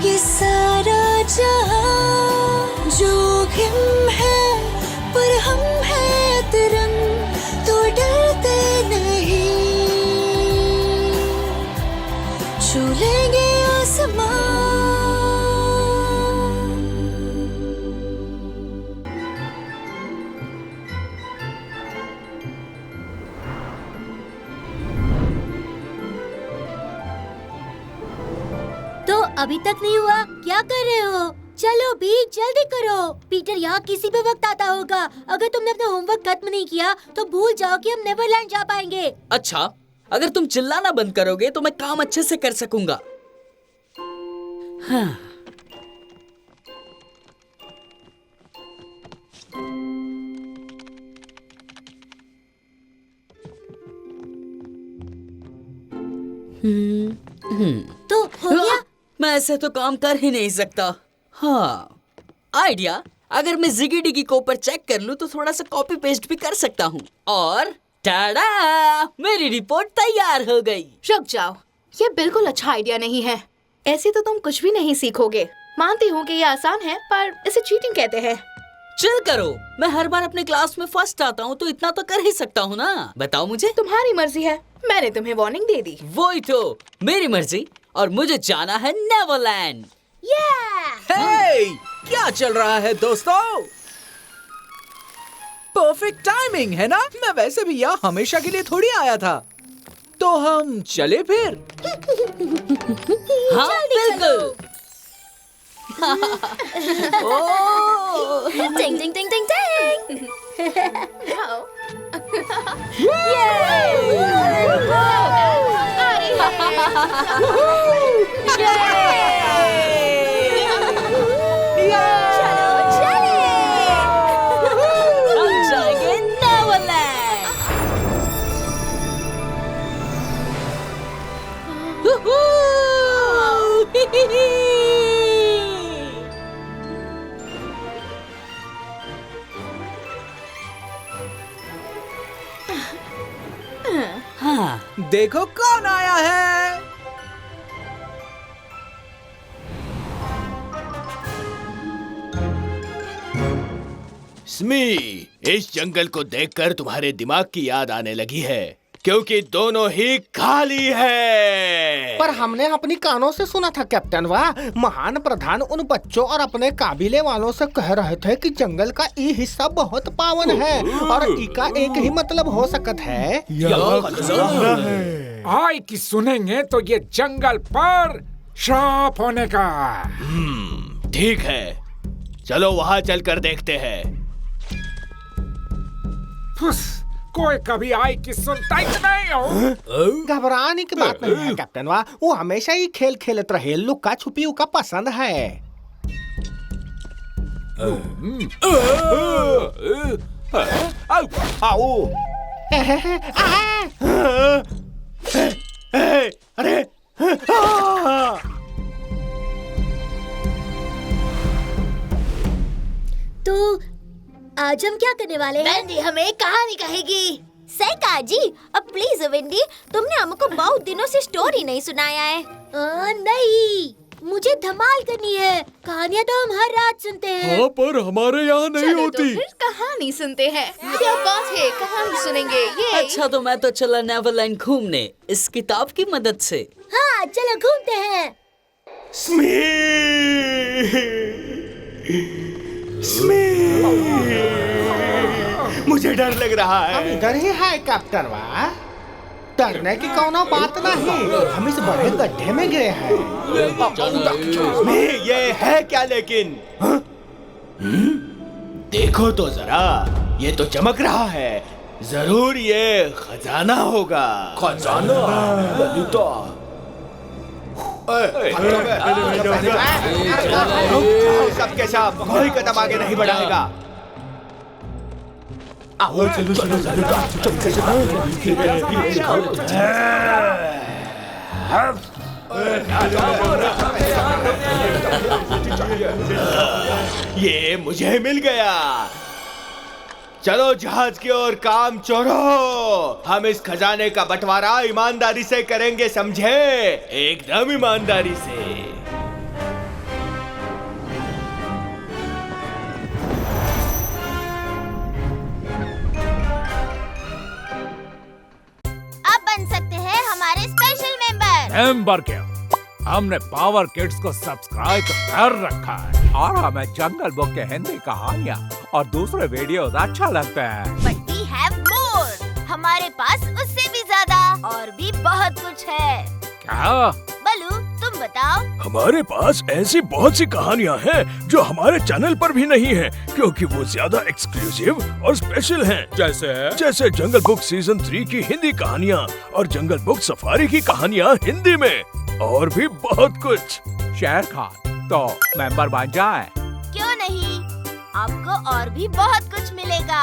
ये सारा जहां जोखिम है, पर हम हैं तिरंग तो डरते नहीं, छू लेंगे आसमां। तो अभी तक नहीं हुआ? क्या कर रहे हो? चलो भी जल्दी करो, पीटर यहाँ किसी भी वक्त आता होगा। अगर तुमने अपना होमवर्क खत्म नहीं किया तो भूल जाओ कि हम नेवरलैंड जा पाएंगे। अच्छा, अगर तुम चिल्लाना बंद करोगे तो मैं काम अच्छे से कर सकूंगा। हाँ। तो हो गया? मैं ऐसे तो काम कर ही नहीं सकता। हाँ, आइडिया। अगर मैं जिगी डिगी को ऊपर चेक कर लूं तो थोड़ा सा कॉपी पेस्ट भी कर सकता हूँ। और टाडा, मेरी रिपोर्ट तैयार हो गई। रुक जाओ, ये बिल्कुल अच्छा आइडिया नहीं है। ऐसे तो तुम कुछ भी नहीं सीखोगे। मानती हूँ कि ये आसान है, पर इसे चीटिंग कहते हैं। चिल करो, मैं हर बार अपने क्लास में फर्स्ट आता हूँ तो इतना तो कर ही सकता हूँ ना। बताओ मुझे। तुम्हारी मर्जी है, मैंने तुम्हें वार्निंग दे दी। वही तो, मेरी मर्जी, और मुझे जाना है नेवरलैंड। हे, क्या चल रहा है दोस्तों? परफेक्ट टाइमिंग है ना? मैं वैसे भी यहाँ हमेशा के लिए थोड़ी आया था। तो हम चले फिर? हाँ बिल्कुल। टिंग टिंग टिंग टिंग टिंग। हम जाएंगे नेवरलैंड। हाँ, देखो कौन आया है। स्मी, इस जंगल को देखकर तुम्हारे दिमाग की याद आने लगी है, क्योंकि दोनों ही खाली है। पर हमने अपनी कानों से सुना था कैप्टन, वाह, महान प्रधान उन बच्चों और अपने काबिले वालों से कह रहे थे कि जंगल का ये हिस्सा बहुत पावन है और इसका एक ही मतलब हो सकता है। आय की सुनेंगे तो ये जंगल पर श्राप होने का। ठीक है, चलो वहाँ चलकर देखते हैं। फुस, कोई कभी आय की सुनता ही नहीं हो। घबराने की बात नहीं है कैप्टन, वाह, वो हमेशा ही खेल खेलते रहे, लुक्का छुपी का पसंद है। आओ। अरे तो आज हम क्या करने वाले हैं? वेंडी हमें कहानी कहेगी। सैका जी, अब प्लीज वेंडी, तुमने हमको बहुत दिनों से स्टोरी नहीं सुनाया है। नहीं, मुझे धमाल करनी है। कहानियाँ तो हम हर रात सुनते हैं। हाँ, पर हमारे यहाँ नहीं चलो होती। तो फिर कहानी सुनते हैं। क्या बात है, कहानी सुनेंगे। ये अच्छा, तो मैं तो चला नेवरलैंड घूमने इस किताब की मदद से। हाँ, चलो घूमते हैं। स्मी, स्मी, मुझे डर लग रहा हम है। इधर ही है कैप्टन, वाह, डरने की कोनो बात नहीं, हम इस बड़े गड्ढे में गिरे हैं। स्मी, ये है क्या लेकिन? हाँ? देखो तो जरा, ये तो चमक रहा है। जरूर ये खजाना होगा। खजाना? सबके सब, कोई कदम आगे नहीं बढ़ाएगा। चलो चलो ये मुझे मिल गया। चलो जहाज की ओर काम चोरो। हम इस खजाने का बंटवारा ईमानदारी से करेंगे, समझे? एकदम ईमानदारी से। हमारे स्पेशल मेंबर। मेंबर क्या, हमने पावर किड्स को सब्सक्राइब कर रखा है और हमें जंगल बुक के हिंदी कहानियाँ और दूसरे वीडियोस अच्छा लगते हैं। बट वी हैव मोर, हमारे पास उससे भी ज्यादा और भी बहुत कुछ है। क्या? बलू तुम बताओ। हमारे पास ऐसी बहुत सी कहानियाँ हैं जो हमारे चैनल पर भी नहीं है, क्योंकि वो ज्यादा एक्सक्लूसिव और स्पेशल हैं। जैसे जंगल बुक सीजन 3 की हिंदी कहानियाँ और जंगल बुक सफारी की कहानियाँ हिंदी में, और भी बहुत कुछ। शेर खान, तो मेंबर बन जाएं। क्यों नहीं, आपको और भी बहुत कुछ मिलेगा।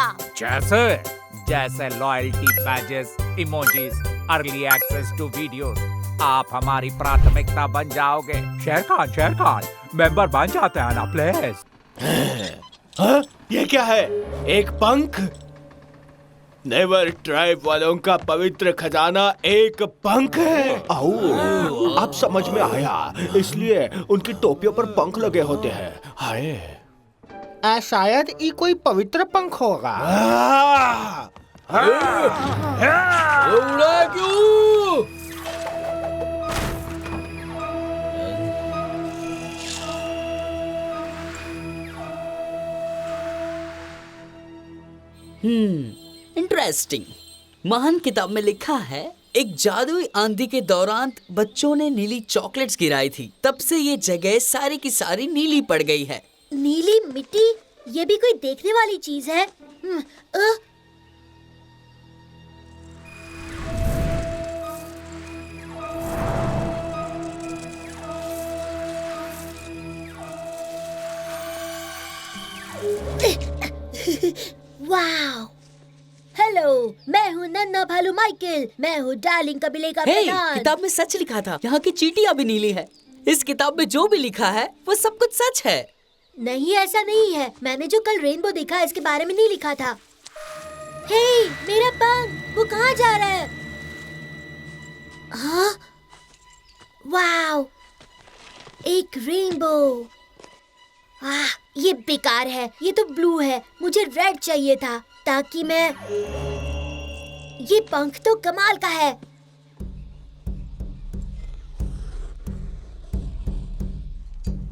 जैसे loyalty badges, emojis, early access to videos. आप हमारी प्राथमिकता बन जाओगे। शेर खान, मेंबर बन जाते हैं ना प्लीज। हाँ? ये क्या है? एक पंख? नेवर ट्राइब वालों का पवित्र खजाना एक पंख है। अब समझ में आया, इसलिए उनकी टोपियों पर पंख लगे होते हैं। हाय, शायद ये कोई पवित्र पंख होगा। उड़ा क्यों? इंटरेस्टिंग। महान किताब में लिखा है, एक जादुई आंधी के दौरान बच्चों ने नीली चॉकलेट्स गिराई थी, तब से ये जगह सारी की सारी नीली पड़ गई है। नीली मिट्टी, ये भी कोई देखने वाली चीज है। वाओ, हेलो, मैं हूँ नन्हा भालू माइकल। मैं हूँ डार्लिंग कबीले का प्रधान। किताब में सच लिखा था, यहाँ की चींटियाँ भी नीली है। इस किताब में जो भी लिखा है वो सब कुछ सच है। नहीं, ऐसा नहीं है। मैंने जो कल रेनबो देखा इसके बारे में नहीं लिखा था। हे, मेरा पंख, वो कहाँ जा रहा है? हाँ? वाओ, एक रेनबो। ये बेकार है, ये तो ब्लू है। मुझे रेड चाहिए था ताकि मैं... ये पंख तो कमाल का है।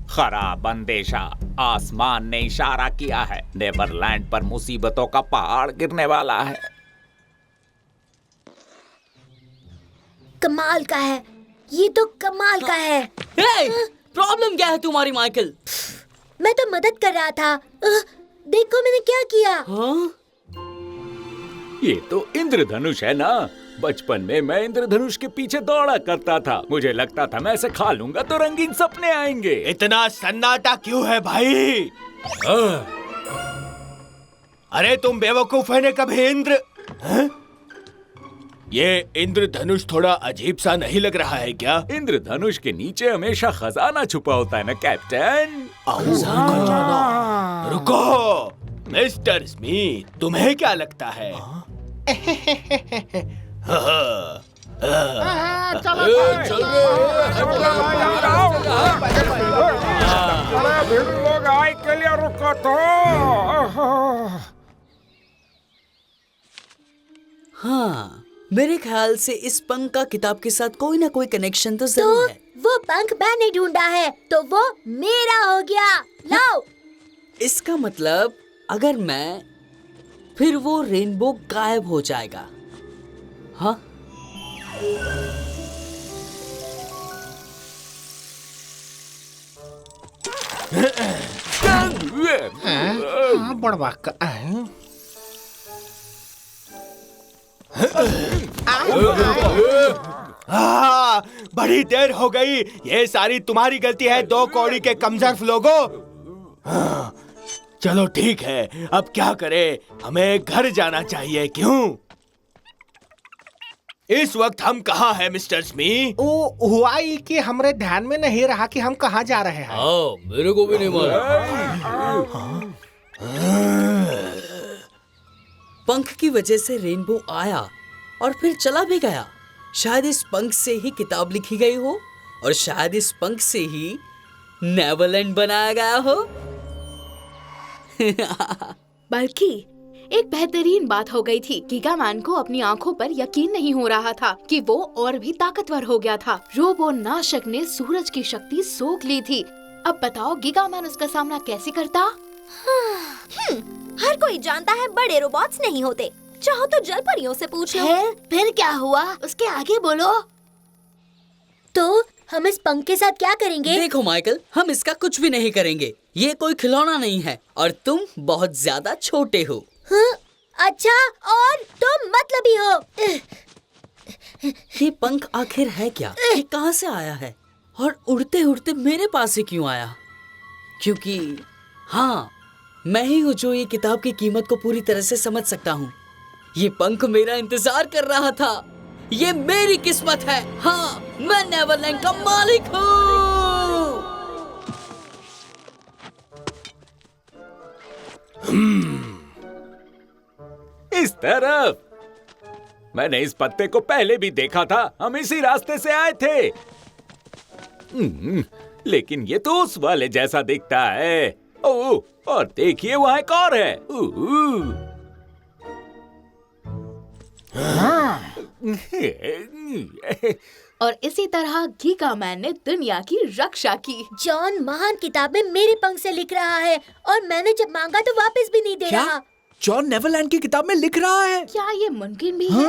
खराब अंदेशा, आसमान ने इशारा किया है। नेवरलैंड पर मुसीबतों का पहाड़ गिरने वाला है। कमाल का है, ये तो कमाल का है। प्रॉब्लम क्या है तुम्हारी माइकल? मैं तो मदद कर रहा था। देखो मैंने क्या किया। हाँ? ये तो इंद्रधनुष है ना। बचपन में मैं इंद्रधनुष के पीछे दौड़ा करता था। मुझे लगता था मैं इसे खा लूंगा तो रंगीन सपने आएंगे। इतना सन्नाटा क्यों है भाई? अरे तुम बेवकूफ है ने कभी इंद्र? ये इंद्रधनुष थोड़ा अजीब सा नहीं लग रहा है क्या? इंद्रधनुष के नीचे हमेशा खजाना छुपा होता है ना कैप्टन। रुको मिस्टर स्मिथ, तुम्हें क्या लगता है? लोग आए के लिए रुको तो। हाँ, मेरे ख्याल से इस पंख का किताब के साथ कोई ना कोई कनेक्शन तो जरूर है। वो पंख मैंने ढूंढा है तो वो मेरा हो गया। लो। इसका मतलब अगर मैं, फिर वो रेनबो गायब हो जाएगा। हाँ? बड़वा बड़ी देर हो गई। ये सारी तुम्हारी गलती है, दो कौड़ी के कमजोर लोगों। चलो ठीक है, अब क्या करें? हमें घर जाना चाहिए। क्यों? इस वक्त हम कहाँ हैं मिस्टर स्मिथ? वो हुआ ही कि हमारे ध्यान में नहीं रहा कि हम कहाँ जा रहे हैं। मेरे को भी नहीं मालूम। पंख की वजह से रेनबो आया और फिर चला भी गया। शायद इस पंख से ही किताब लिखी गई हो, और शायद इस पंख से ही नेवरलैंड बनाया गया हो। बल्कि एक बेहतरीन बात हो गई थी। गीगा मैन को अपनी आंखों पर यकीन नहीं हो रहा था कि वो और भी ताकतवर हो गया था। रोबो नाशक ने सूरज की शक्ति सोख ली थी। अब बताओ गीगा मैन उसका सामना कैसे करता? हर कोई जानता है बड़े रोबोट्स नहीं होते। चाहो तो जल परियों से पूछ लो। फिर क्या हुआ? उसके आगे बोलो। तो हम इस पंख के साथ क्या करेंगे? देखो माइकल, हम इसका कुछ भी नहीं करेंगे। ये कोई खिलौना नहीं है और तुम बहुत ज्यादा छोटे हो। अच्छा, और तुम मतलबी हो। ये पंख आखिर है क्या? ये कहाँ से आया है और उड़ते उड़ते मेरे पास ही क्यों आया? क्योंकि हाँ, मैं ही हूँ जो ये किताब की कीमत को पूरी तरह से समझ सकता हूँ। ये पंख मेरा इंतजार कर रहा था। ये मेरी किस्मत है। हाँ, मैं नेवरलैंड का मालिक हूँ। इस तरफ। मैंने इस पत्ते को पहले भी देखा था। हम इसी रास्ते से आए थे। लेकिन ये तो उस वाले जैसा दिखता है। ओह, और देखिए वहाँ एक और है। और इसी तरह गीगा मैन ने दुनिया की रक्षा की। जॉन महान किताब में मेरे पंख से लिख रहा है और मैंने जब मांगा तो वापस भी नहीं दे रहा। जॉन नेवरलैंड की किताब में लिख रहा है? क्या ये मुमकिन भी है?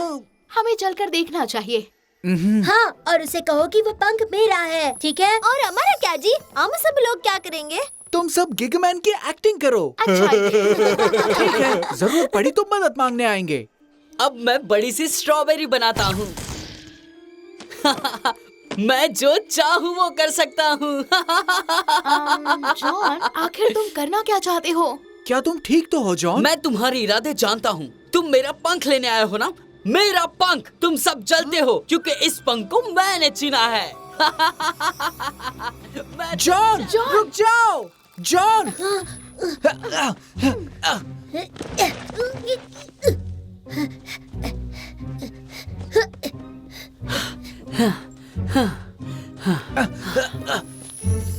हमें चलकर देखना चाहिए। हाँ, और उसे कहो कि वो पंख मेरा है, ठीक है? और हमारा क्या जी? हम सब लोग क्या करेंगे? तुम सब गिगमैन की एक्टिंग करो। अच्छा ठीक है, जरूरत पड़ी तो मदद मांगने आएंगे। अब मैं बड़ी सी स्ट्रॉबेरी बनाता हूँ। मैं जो चाहूँ वो कर सकता हूँ। जॉन, आखिर तुम करना क्या चाहते हो? क्या तुम ठीक तो हो जॉन? मैं तुम्हारे इरादे जानता हूँ। तुम मेरा पंख लेने आए हो ना? मेरा पंख। तुम सब जलते हो क्योंकि इस पंख को मैंने चुना है। जॉन, रुक जाओ। जॉन,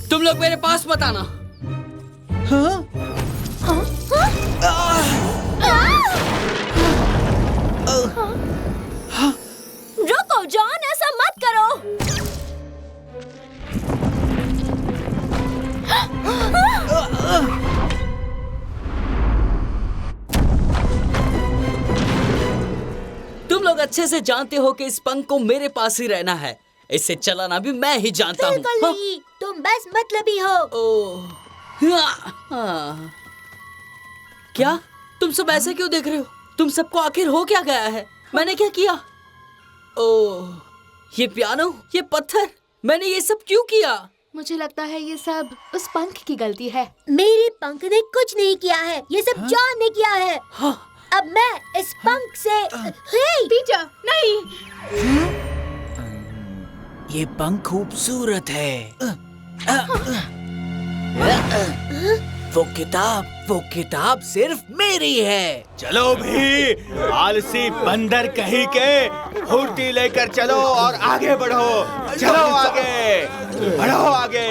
तुम लोग मेरे पास मत आना। रुको जॉन, ऐसा मत करो। तुम लोग अच्छे से जानते हो कि इस पंख को मेरे पास ही रहना है। इसे चलाना भी मैं ही जानता हूँ। बिल्कुल नहीं, तुम बस मतलबी हो। क्या? तुम सब ऐसे क्यों देख रहे हो? तुम सबको आखिर हो क्या गया है? मैंने क्या किया? ओह, ये पियानो, ये पत्थर, मैंने ये सब क्यों किया? मुझे लगता है ये सब उस पंख की गलती है। मेरे पंख ने कुछ नहीं किया है, ये सब जॉन ने किया है। अब मैं इस पंख से पीटर, नहीं। ये पंख खूबसूरत है। वो किताब सिर्फ मेरी है। चलो भी, आलसी बंदर कहीं के, फुर्ती लेकर चलो और आगे बढ़ो। चलो आगे, बढ़ो आगे।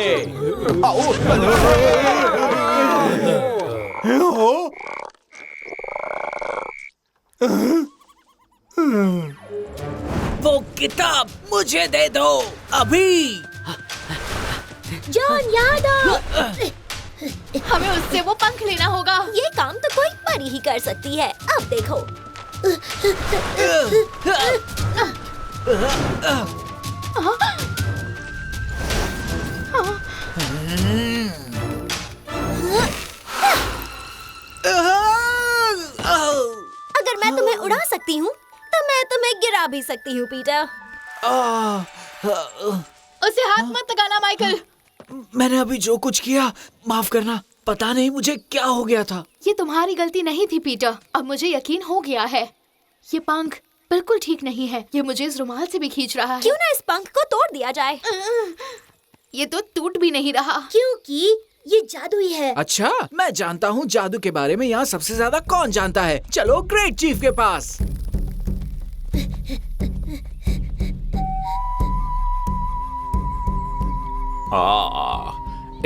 वो किताब मुझे दे दो अभी। जॉन, याद आओ। हमें उससे वो पंख लेना होगा। ये काम तो कोई परी ही कर सकती है। अब देखो। अगर मैं तुम्हें उड़ा सकती हूँ तो मैं तुम्हें गिरा भी सकती हूँ, पीटर। उसे हाथ मत लगाना माइकल। मैंने अभी जो कुछ किया, माफ करना। पता नहीं मुझे क्या हो गया था। ये तुम्हारी गलती नहीं थी पीटर। अब मुझे यकीन हो गया है। ये पंख बिल्कुल ठीक नहीं है। ये मुझे इस रुमाल से भी खींच रहा है। क्यों ना इस पंख को तोड़ दिया जाए? ये तो टूट भी नहीं रहा। क्योंकि ये जादुई है। अच्छा, मैं जानता हूँ जादू के बारे में यहाँ सबसे ज्यादा कौन जानता है। चलो ग्रेट चीफ के पास।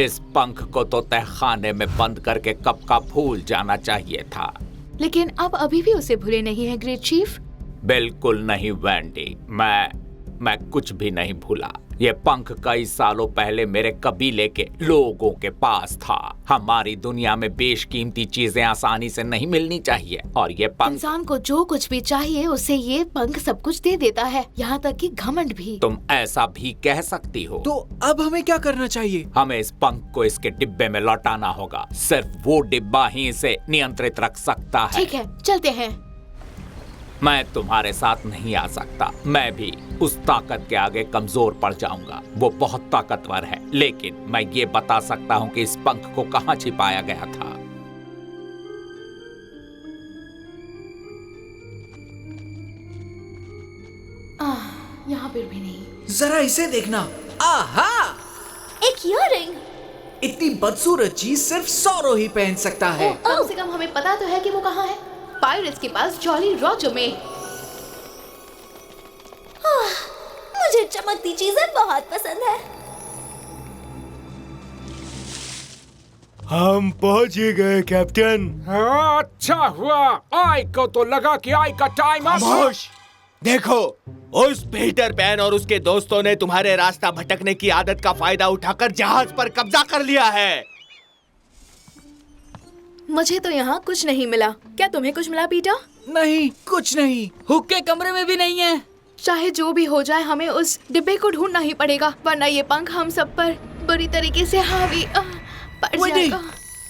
इस पंख को तो तहखाने में बंद करके कब का भूल जाना चाहिए था। लेकिन आप अभी भी उसे भूले नहीं हैं ग्रेट चीफ। बिल्कुल नहीं वैंडी, मैं कुछ भी नहीं भूला। ये पंख कई सालों पहले मेरे कबीले के लोगों के पास था। हमारी दुनिया में बेशकीमती चीजें आसानी से नहीं मिलनी चाहिए, और ये पंख इंसान को जो कुछ भी चाहिए उसे ये पंख सब कुछ दे देता है, यहाँ तक कि घमंड भी। तुम ऐसा भी कह सकती हो। तो अब हमें क्या करना चाहिए? हमें इस पंख को इसके डिब्बे में लौटाना होगा। सिर्फ वो डिब्बा ही इसे नियंत्रित रख सकता है। ठीक है, चलते हैं। मैं तुम्हारे साथ नहीं आ सकता। मैं भी उस ताकत के आगे कमजोर पड़ जाऊंगा। वो बहुत ताकतवर है, लेकिन मैं ये बता सकता हूँ कि इस पंख को कहाँ छिपाया गया था। यहाँ पर भी नहीं। जरा इसे देखना। आहा! एक ईयररिंग। इतनी बदसूरत चीज सिर्फ सौरो ही पहन सकता है। कम से कम हमें पता तो है कि वो कहाँ है। पायरेट्स के पास जॉली रॉजर में। मुझे चमकती चीजें बहुत पसंद है। हम पहुंच ही गए कैप्टन। अच्छा हुआ, आई को तो लगा कि आई का टाइम खामोश! देखो, उस पीटर पैन और उसके दोस्तों ने तुम्हारे रास्ता भटकने की आदत का फायदा उठाकर जहाज पर कब्जा कर लिया है। मुझे तो यहाँ कुछ नहीं मिला। क्या तुम्हें कुछ मिला पीटर? नहीं, कुछ नहीं। हुक के कमरे में भी नहीं है। चाहे जो भी हो जाए, हमें उस डिब्बे को ढूंढना ही पड़ेगा, वरना ये पंख हम सब पर बुरी तरीके से हावी पड़ जाएगा।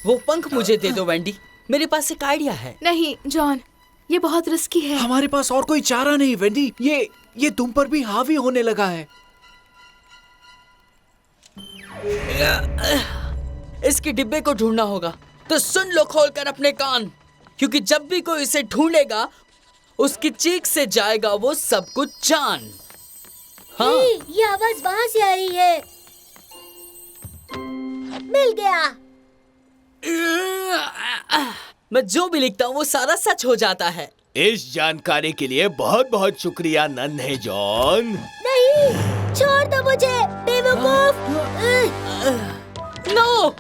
वो पंख मुझे दे दो वैंडी, मेरे पास एक आइडिया है। नहीं जॉन, ये बहुत रिस्की है। हमारे पास और कोई चारा नहीं वेंडी। ये तुम पर भी हावी होने लगा है। इसके डिब्बे को ढूंढना होगा। तो सुन लो खोलकर अपने कान, क्योंकि जब भी कोई इसे ढूंढेगा उसकी चीख से जाएगा वो सब कुछ जान। हाँ, ये आवाज वहाँ से आ रही है। मिल गया। मैं जो भी लिखता हूँ वो सारा सच हो जाता है। इस जानकारी के लिए बहुत बहुत शुक्रिया नन्हे जॉन। नहीं, छोड़ दो मुझे बेवकूफ। नो!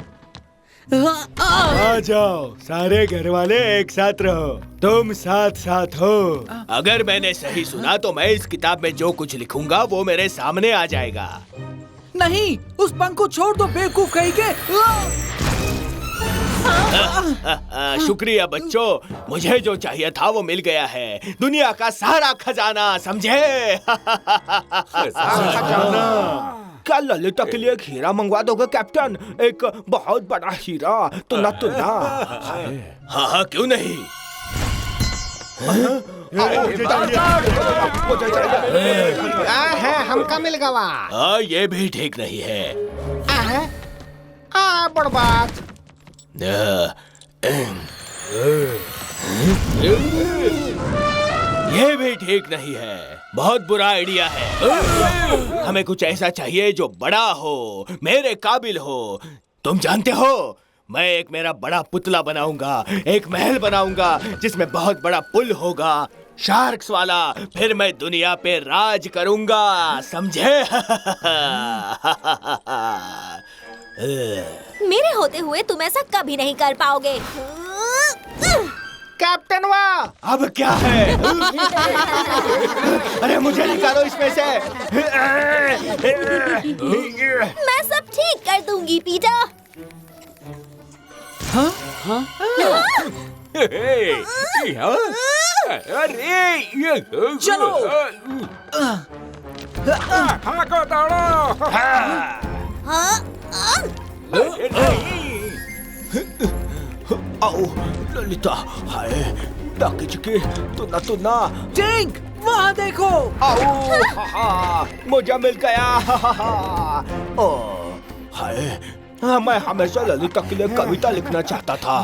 आ जाओ, सारे घर वाले एक साथ रहो। तुम साथ साथ हो। अगर मैंने सही सुना तो मैं इस किताब में जो कुछ लिखूंगा वो मेरे सामने आ जाएगा। नहीं, उस पंख को छोड़ दो बेवकूफ कहीं के। शुक्रिया बच्चों, मुझे जो चाहिए था वो मिल गया है। दुनिया का सारा खजाना, समझे? खजाना। क्या ललिता के लिए एक हीरा मंगवा दोगे कैप्टन? एक बहुत बड़ा हीरा। तुन्ना तुन्ना। हाँ, क्यों नहीं? हमका मिल गवा। ये भी ठीक नहीं है। बर्बाद। ये भी ठीक नहीं है। बहुत बुरा आइडिया है। हमें कुछ ऐसा चाहिए जो बड़ा हो, मेरे काबिल हो। तुम जानते हो, मैं एक मेरा बड़ा पुतला बनाऊंगा, एक महल बनाऊंगा जिसमें बहुत बड़ा पुल होगा, शार्क्स वाला। फिर मैं दुनिया पे राज करूंगा, समझे? मेरे होते हुए तुम ऐसा कभी नहीं कर पाओगे। कैप्टन वाह, अब क्या है? अरे मुझे निकालो इसमें से। मैं सब ठीक कर दूंगी पीटर। हाँ? अरे चलो। भागो दौड़ो। आओ ललिता, हाय डाकी चिकी, तुन्ना तुन्ना। टिंक, वहाँ देखो। आओ, मुझे मिल गया। ओ, हाय, मैं हमेशा ललिता के लिए कविता लिखना चाहता था।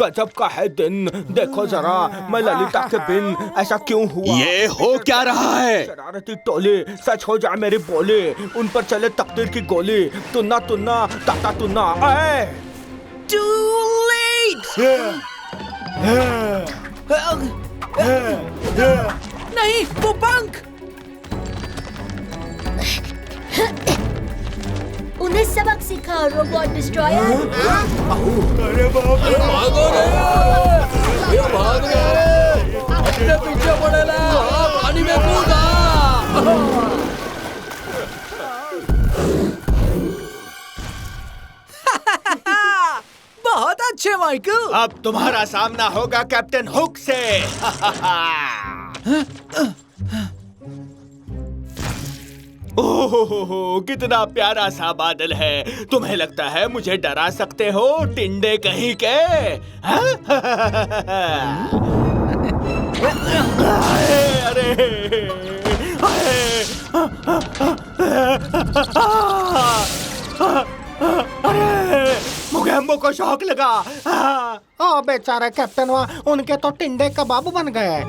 गजब का है दिन, देखो जरा, मैं ललिता के बिन ऐसा क्यों हुआ? ये हो क्या रहा है? शरारती टोले, सच हो जाए मेरी बोली, उन पर चले तकदीर की गोली। तुन्ना तुन्ना, ताता तुन्ना। Too late! नहीं, वो पंख। उन्हें सबक सिखाओ रोबोट डिस्ट्रॉयर। अरे बाप रे! भागो रे! ये भाग रे! अपने पीछे पड़ेला! पानी में कूदा! बहुत अच्छे माइकल। अब तुम्हारा सामना होगा कैप्टन हुक से। ओहो, कितना प्यारा सा बादल है। तुम्हें लगता है मुझे डरा सकते हो, टिंडे कहीं के? अरे अरे मुगेम्बो को शौक लगा। ओ बेचारा कैप्टन वहाँ, उनके तो टिंडे कबाब बन गए।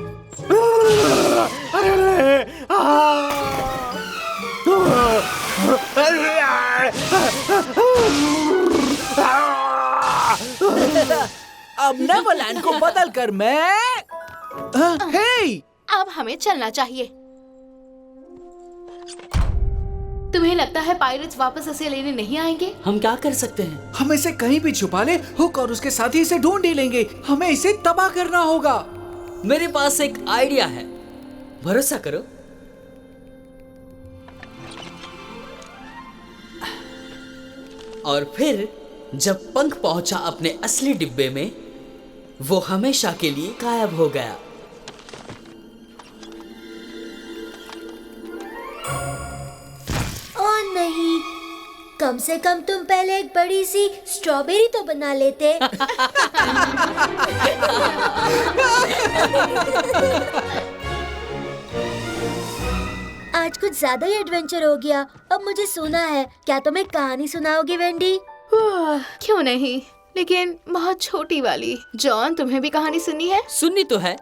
अब नेवरलैंड को बदल कर मैं हे! अब हमें चलना चाहिए। तुम्हें लगता है पायरेट्स वापस इसे लेने नहीं आएंगे? हम क्या कर सकते हैं? हम इसे कहीं भी छुपा ले, हुक और उसके साथी इसे ढूंढ ही लेंगे। हमें इसे तबाह करना होगा। मेरे पास एक आइडिया है, भरोसा करो। और फिर जब पंख पहुंचा अपने असली डिब्बे में, वो हमेशा के लिए गायब हो गया। ओ नहीं, कम से कम तुम पहले एक बड़ी सी स्ट्रॉबेरी तो बना लेते। आज कुछ ज्यादा ही एडवेंचर हो गया। अब मुझे सोना है। क्या तुम एक कहानी सुनाओगे वेंडी? क्यों नहीं, लेकिन बहुत छोटी वाली। जॉन, तुम्हें भी कहानी सुननी है? सुननी तो है,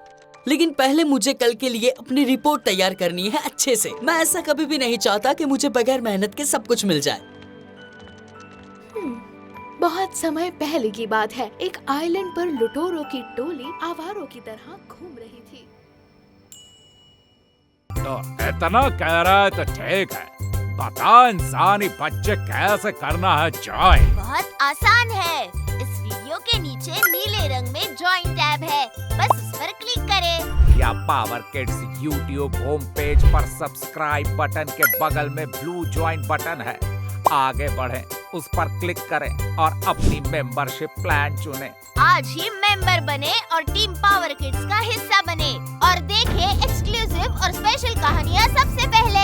लेकिन पहले मुझे कल के लिए अपनी रिपोर्ट तैयार करनी है अच्छे से। मैं ऐसा कभी भी नहीं चाहता कि मुझे बगैर मेहनत के सब कुछ मिल जाए। बहुत समय पहले की बात है। एक आइलैंड पर लुटेरों की टोली आवारों की तरह घूम रही थी। तो इतना कह रहा है तो ठीक है, बता इंसानी बच्चे कैसे करना है ज्वाइन? बहुत आसान है। इस वीडियो के नीचे नीले रंग में ज्वाइन टैब है, बस उस पर क्लिक करें। या power kids YouTube home page पर सब्सक्राइब बटन के बगल में ब्लू ज्वाइन बटन है। आगे बढ़ें, उस पर क्लिक करें और अपनी मेंबरशिप प्लान चुनें। आज ही मेंबर बने और टीम पावर किड्स का हिस्सा बने और देखें एक्सक्लूसिव और स्पेशल कहानियाँ सबसे पहले।